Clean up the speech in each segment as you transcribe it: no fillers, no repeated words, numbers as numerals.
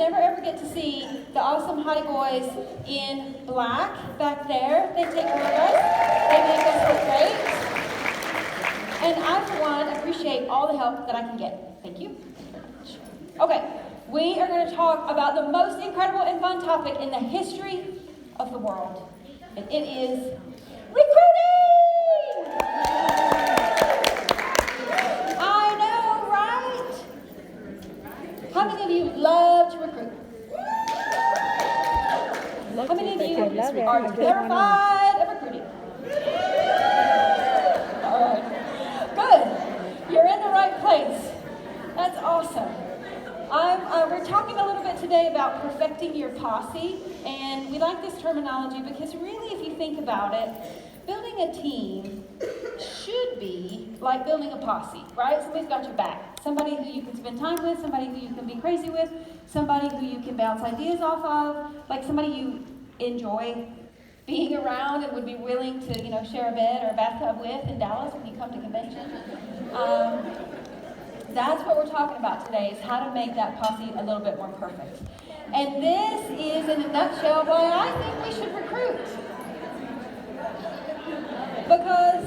never ever get to see the awesome Hottie Boys in black back there. They take care of us. They make us look great. And I, for one, appreciate all the help that I can get. Thank you. Okay, we are going to talk about the most incredible and fun topic in the history of the world. And it is recruiting! I know, right? How many of you love to recruit? How many of you are terrified of recruiting? All right. Good. You're in the right place. That's awesome. We're talking a little bit today about perfecting your posse, and we like this terminology because really, if you think about it, building a team should be like building a posse, right? Somebody's got your back. Somebody who you can spend time with, somebody who you can be crazy with, somebody who you can bounce ideas off of, like somebody you enjoy being around and would be willing to, share a bed or a bathtub with in Dallas when you come to convention. That's what we're talking about today, is how to make that posse a little bit more perfect. And this is, in a nutshell, why I think we should recruit. Because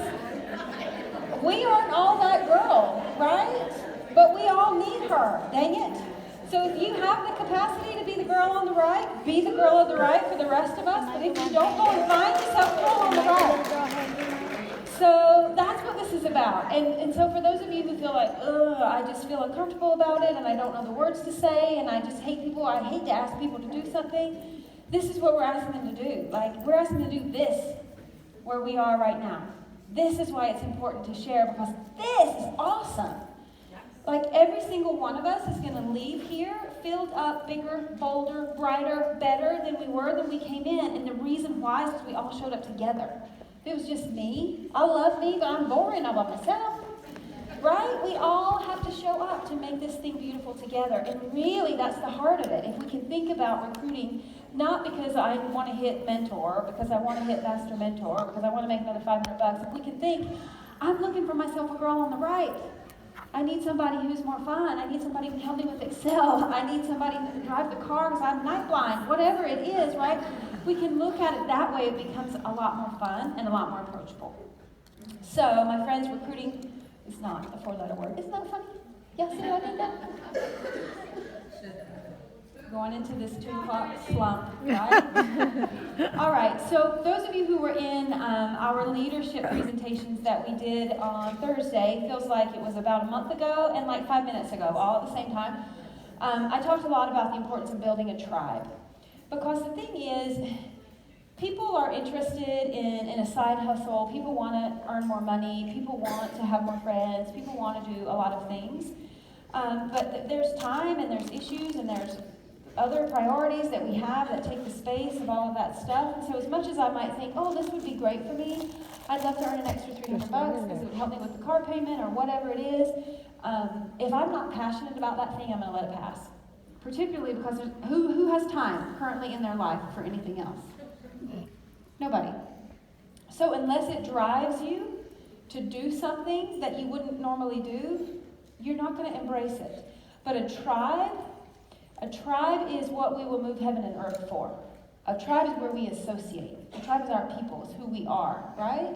we aren't all that girl, right? But we all need her, dang it. So if you have the capacity to be the girl on the right, be the girl on the right for the rest of us. But if you don't, go and find yourself a girl on the right. So that's what this is about. And so for those of you who feel like, I just feel uncomfortable about it and I don't know the words to say and I just hate people, I hate to ask people to do something, this is what we're asking them to do. Like, we're asking them to do this where we are right now. This is why it's important to share, because this is awesome. Like, every single one of us is going to leave here filled up, bigger, bolder, brighter, better than we were when we came in. And the reason why is because we all showed up together. If it was just me, I love me, but I'm boring, I love myself. Right? We all have to show up to make this thing beautiful together. And really, that's the heart of it. If we can think about recruiting, not because I want to hit mentor, because I want to hit master mentor, because I want to make another $500, if we can think, I'm looking for myself a girl on the right. I need somebody who's more fun. I need somebody who can help me with Excel. I need somebody who can drive the car because I'm night blind. Whatever it is, right? We can look at it that way. It becomes a lot more fun and a lot more approachable. So, my friends, recruiting is not a 4-letter word. Isn't that funny? Yes, I did that. Going into this 2 o'clock slump, right? All right, so those of you who were in our leadership presentations that we did on Thursday, feels like it was about a month ago and like 5 minutes ago, all at the same time. I talked a lot about the importance of building a tribe. Because the thing is, people are interested in a side hustle. People want to earn more money. People want to have more friends. People want to do a lot of things. But there's time and there's issues and there's other priorities that we have that take the space of all of that stuff. And so as much as I might think, this would be great for me, I'd love to earn an extra $300 because it would help me with the car payment or whatever it is. If I'm not passionate about that thing, I'm going to let it pass. Particularly because who has time currently in their life for anything else? Nobody. So unless it drives you to do something that you wouldn't normally do, you're not going to embrace it. But a tribe is what we will move heaven and earth for. A tribe is where we associate. A tribe is our people, is who we are, right?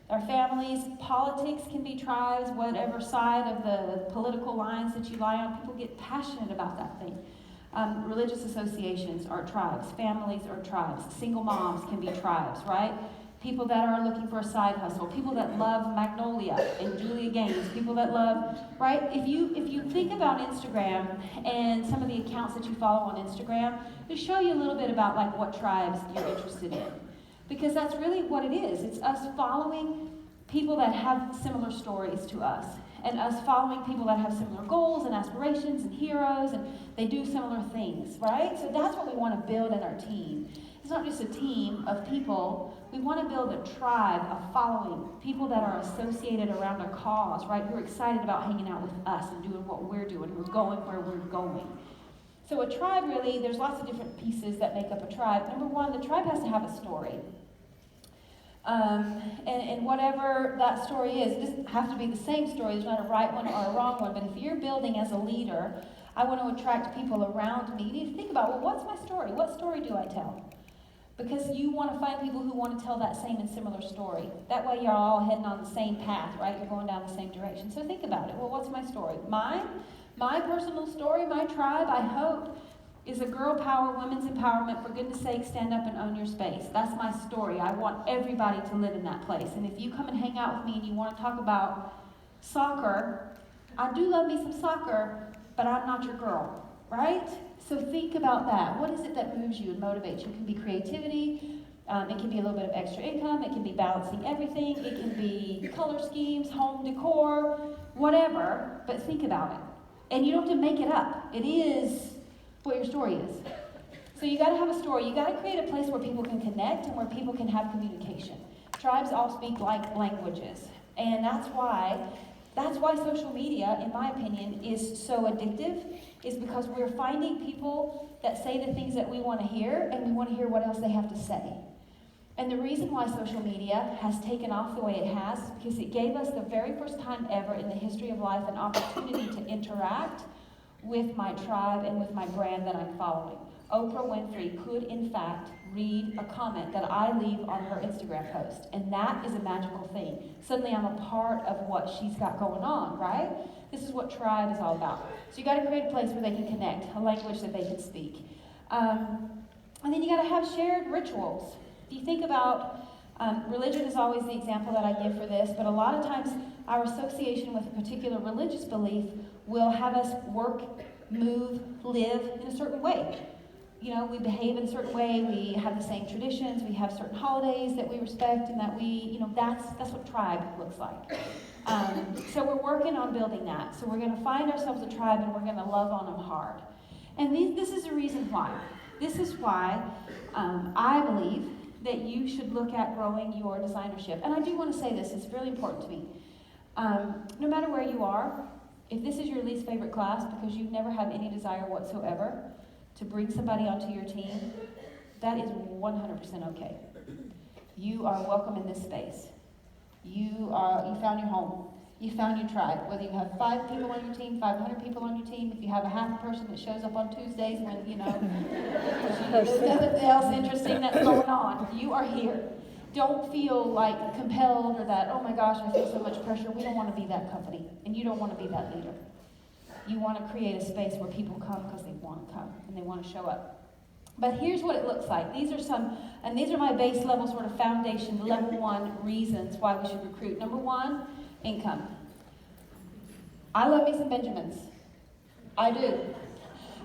Our families, politics can be tribes, whatever side of the political lines that you lie on, people get passionate about that thing. Religious associations are tribes. Families are tribes. Single moms can be tribes, right? People that are looking for a side hustle. People that love Magnolia and Julia Gaines. People that love, right? If you think about Instagram and some of the accounts that you follow on Instagram, they show you a little bit about like what tribes you're interested in. Because that's really what it is. It's us following people that have similar stories to us. And us following people that have similar goals and aspirations and heroes, and they do similar things, right? So that's what we want to build in our team. It's not just a team of people. We want to build a tribe, a following, people that are associated around a cause, right? Who are excited about hanging out with us and doing what we're doing. We're going where we're going. So a tribe, really, there's lots of different pieces that make up a tribe. Number one, the tribe has to have a story. And whatever that story is, it doesn't have to be the same story. There's not a right one or a wrong one. But if you're building as a leader I want to attract people around me. You need to think about, well, what's my story? What story do I tell? Because you want to find people who want to tell that same and similar story. That way you're all heading on the same path, right? You're going down the same direction. So think about it. Well, what's my story? My personal story, my tribe, I hope, is a girl power, women's empowerment. For goodness sake, stand up and own your space. That's my story. I want everybody to live in that place. And if you come and hang out with me and you want to talk about soccer, I do love me some soccer, but I'm not your girl, right? So think about that. What is it that moves you and motivates you? It can be creativity. It can be a little bit of extra income. It can be balancing everything. It can be color schemes, home decor, whatever. But think about it. And you don't have to make it up. It is what your story is. So you got to have a story. You got to create a place where people can connect and where people can have communication. Tribes all speak like languages. And that's why social media, in my opinion, is so addictive, is because we're finding people that say the things that we want to hear, and we want to hear what else they have to say. And the reason why social media has taken off the way it has is because it gave us the very first time ever in the history of life an opportunity to interact with my tribe and with my brand that I'm following. Oprah Winfrey could, in fact, read a comment that I leave on her Instagram post. And that is a magical thing. Suddenly I'm a part of what she's got going on, right? This is what tribe is all about. So you got to create a place where they can connect, a language that they can speak. And then you got to have shared rituals. If you think about, religion is always the example that I give for this, but a lot of times our association with a particular religious belief will have us work, move, live in a certain way. You know, we behave in a certain way, we have the same traditions, we have certain holidays that we respect, and that we, you know, that's what tribe looks like. So we're working on building that. So we're going to find ourselves a tribe, and we're going to love on them hard. And this is the reason why. This is why I believe that you should look at growing your designership. And I do want to say this, it's really important to me. No matter where you are, if this is your least favorite class because you never have any desire whatsoever to bring somebody onto your team, that is 100% okay. You are welcome in this space. You found your home. You found your tribe. Whether you have 5 people on your team, 500 people on your team, if you have a half a person that shows up on Tuesdays when, there's nothing else interesting that's going on, you are here. Don't feel like compelled or that, oh my gosh, I feel so much pressure. We don't want to be that company, and you don't want to be that leader. You want to create a space where people come because they want to come and they want to show up. But here's what it looks like. These are my base level sort of foundation, level 1 reasons why we should recruit. Number 1, income. I love me some Benjamins. I do.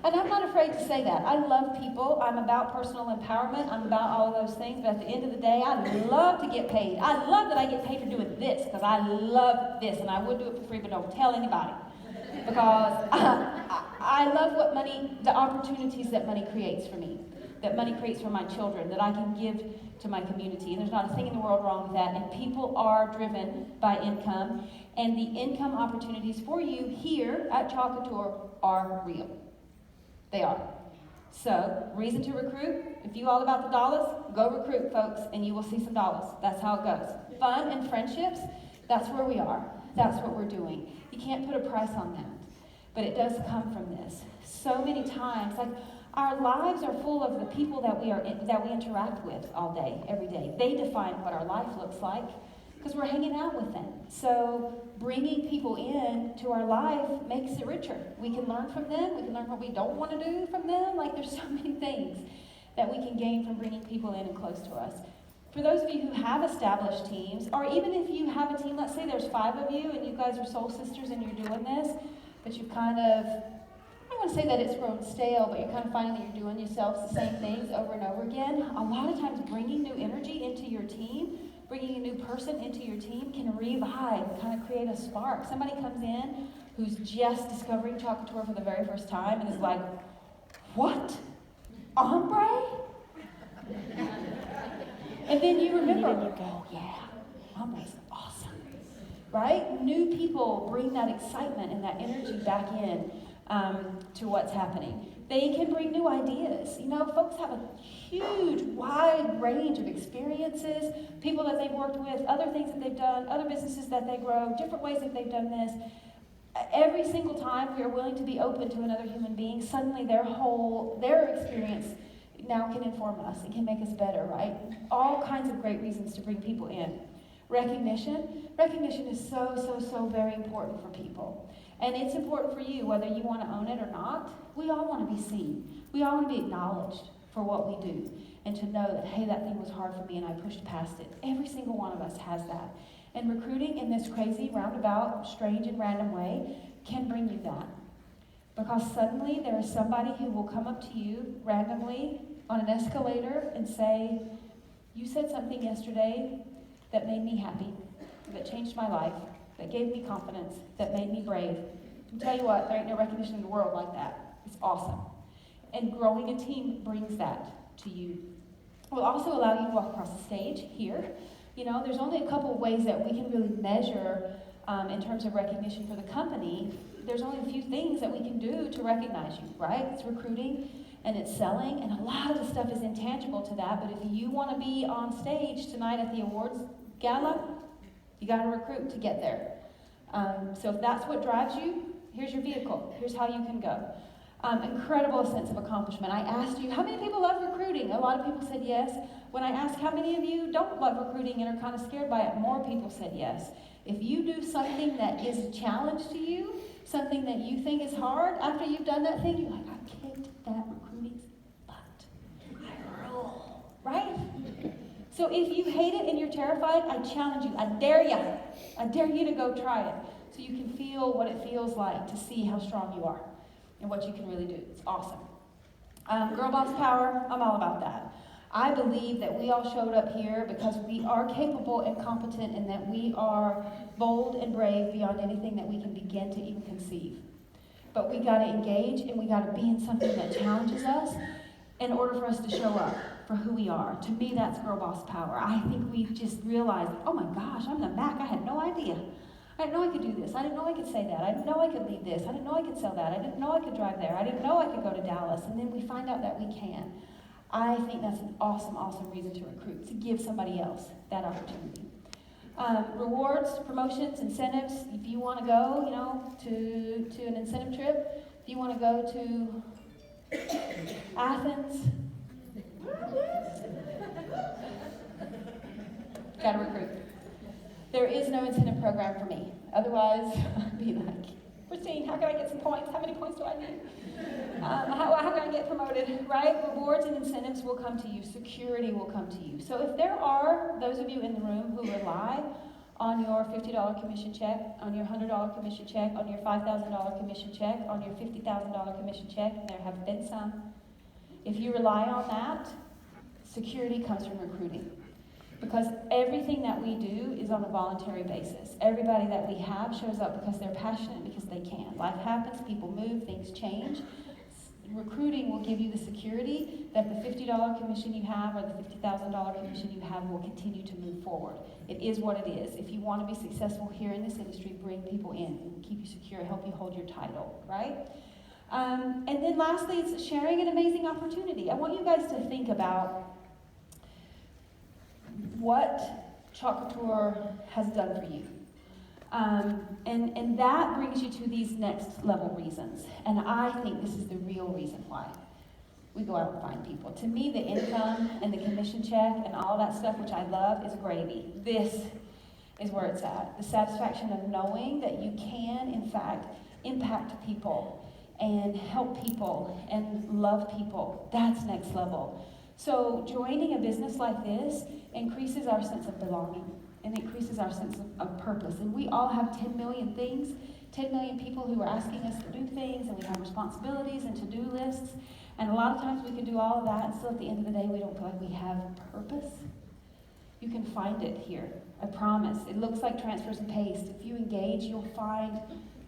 And I'm not afraid to say that. I love people. I'm about personal empowerment. I'm about all of those things. But at the end of the day, I love to get paid. I love that I get paid for doing this because I love this. And I would do it for free, but don't tell anybody. Because I love the opportunities that money creates for me, that money creates for my children, that I can give to my community. And there's not a thing in the world wrong with that. And people are driven by income. And the income opportunities for you here at Couture are real. They are. So, reason to recruit, if you all about the dollars, go recruit, folks, and you will see some dollars. That's how it goes. Fun and friendships, that's where we are. That's what we're doing. You can't put a price on that. But it does come from this. So many times, like, our lives are full of the people that we interact with all day, every day. They define what our life looks like because we're hanging out with them. So bringing people in to our life makes it richer. We can learn from them. We can learn what we don't want to do from them. Like, there's so many things that we can gain from bringing people in and close to us. For those of you who have established teams, or even if you have a team, let's say there's 5 of you and you guys are soul sisters and you're doing this, but you've kind of, I don't want to say that it's grown stale, but you're kind of finding that you're doing yourselves the same things over and over again. A lot of times bringing new energy into your team, bringing a new person into your team can revive, kind of create a spark. Somebody comes in who's just discovering Couture for the very first time and is like, what? Ombre? And then you remember, oh yeah, ombre's awesome, right? New people bring that excitement and that energy back in to what's happening. They can bring new ideas. You know, folks have a huge, wide range of experiences, people that they've worked with, other things that they've done, other businesses that they grow, different ways that they've done this. Every single time we are willing to be open to another human being, suddenly their experience now can inform us. It can make us better, right? All kinds of great reasons to bring people in. Recognition. Recognition is so very important for people. And it's important for you, whether you want to own it or not. We all want to be seen. We all want to be acknowledged for what we do. And to know that, hey, that thing was hard for me and I pushed past it. Every single one of us has that. And recruiting in this crazy, roundabout, strange, and random way can bring you that. Because suddenly there is somebody who will come up to you randomly on an escalator and say, you said something yesterday that made me happy, that changed my life, that gave me confidence, that made me brave. I'll tell you what, there ain't no recognition in the world like that. It's awesome. And growing a team brings that to you. It will also allow you to walk across the stage here. You know, there's only a couple of ways that we can really measure in terms of recognition for the company. There's only a few things that we can do to recognize you, right? It's recruiting and it's selling, and a lot of the stuff is intangible to that, but if you want to be on stage tonight at the awards gala, you got to recruit to get there. So if that's what drives you, here's your vehicle. Here's how you can go. Incredible sense of accomplishment. I asked you, how many people love recruiting? A lot of people said yes. When I asked how many of you don't love recruiting and are kind of scared by it, more people said yes. If you do something that is a challenge to you, something that you think is hard, after you've done that thing, you're like, I kicked that recruiting's butt. I rule. Right? So if you hate it and you're terrified, I challenge you. I dare you. I dare you to go try it so you can feel what it feels like to see how strong you are and what you can really do. It's awesome. Girl Boss Power, I'm all about that. I believe that we all showed up here because we are capable and competent and that we are bold and brave beyond anything that we can begin to even conceive. But we got to engage and we got to be in something that challenges us in order for us to show up for who we are. To me, that's Girl Boss Power. I think we just realized, oh my gosh, I'm the Mac. I had no idea. I didn't know I could do this. I didn't know I could say that. I didn't know I could lead this. I didn't know I could sell that. I didn't know I could drive there. I didn't know I could go to Dallas. And then we find out that we can. I think that's an awesome reason to recruit, to give somebody else that opportunity. Rewards, promotions, incentives. If you want to go, to an incentive trip, if you want to go to Athens, got to recruit. There is no incentive program for me. Otherwise, I'd be like, Christine, how can I get some points? How many points do I need? How can I get promoted, right? Rewards and incentives will come to you. Security will come to you. So if there are those of you in the room who rely on your $50 commission check, on your $100 commission check, on your $5,000 commission check, on your $50,000 commission check, and there have been some, if you rely on that, security comes from recruiting. Because everything that we do is on a voluntary basis. Everybody that we have shows up because they're passionate, because they can. Life happens, people move, things change. Recruiting will give you the security that the $50 commission you have or the $50,000 commission you have will continue to move forward. It is what it is. If you want to be successful here in this industry, bring people in and keep you secure, help you hold your title, right? And then lastly, it's sharing an amazing opportunity. I want you guys to think about what Couture has done for you. And that brings you to these next level reasons. And I think this is the real reason why we go out and find people. To me, the income and the commission check and all that stuff, which I love, is gravy. This is where it's at. The satisfaction of knowing that you can, in fact, impact people and help people and love people. That's next level. So joining a business like this increases our sense of belonging and increases our sense of purpose. And we all have 10 million things, 10 million people who are asking us to do things, and we have responsibilities and to-do lists. And a lot of times we can do all of that, and still at the end of the day, we don't feel like we have purpose. You can find it here, I promise. It looks like transfers and paste. If you engage, you'll find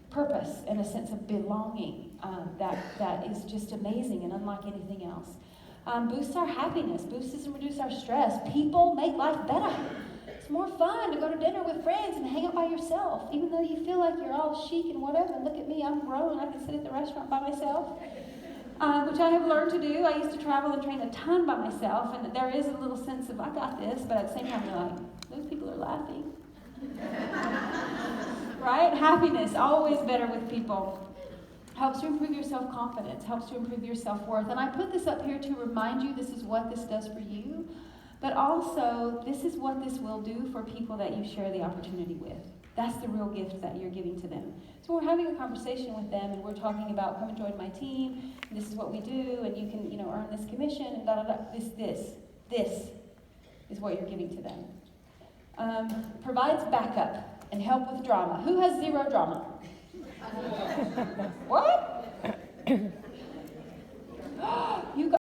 purpose and a sense of belonging that is just amazing and unlike anything else. Boosts our happiness, boosts and reduces our stress. People make life better. It's more fun to go to dinner with friends and hang out by yourself, even though you feel like you're all chic and whatever. Look at me, I'm grown. I can sit at the restaurant by myself, which I have learned to do. I used to travel and train a ton by myself, and there is a little sense of, I got this, but at the same time, you're like, those people are laughing. right? Happiness, always better with people. Helps to improve your self-confidence, helps to improve your self-worth. And I put this up here to remind you this is what this does for you, but also this is what this will do for people that you share the opportunity with. That's the real gift that you're giving to them. So we're having a conversation with them, and we're talking about, come and join my team, and this is what we do, and you can, earn this commission, and da-da-da. This is what you're giving to them. Provides backup and help with drama. Who has zero drama? What? You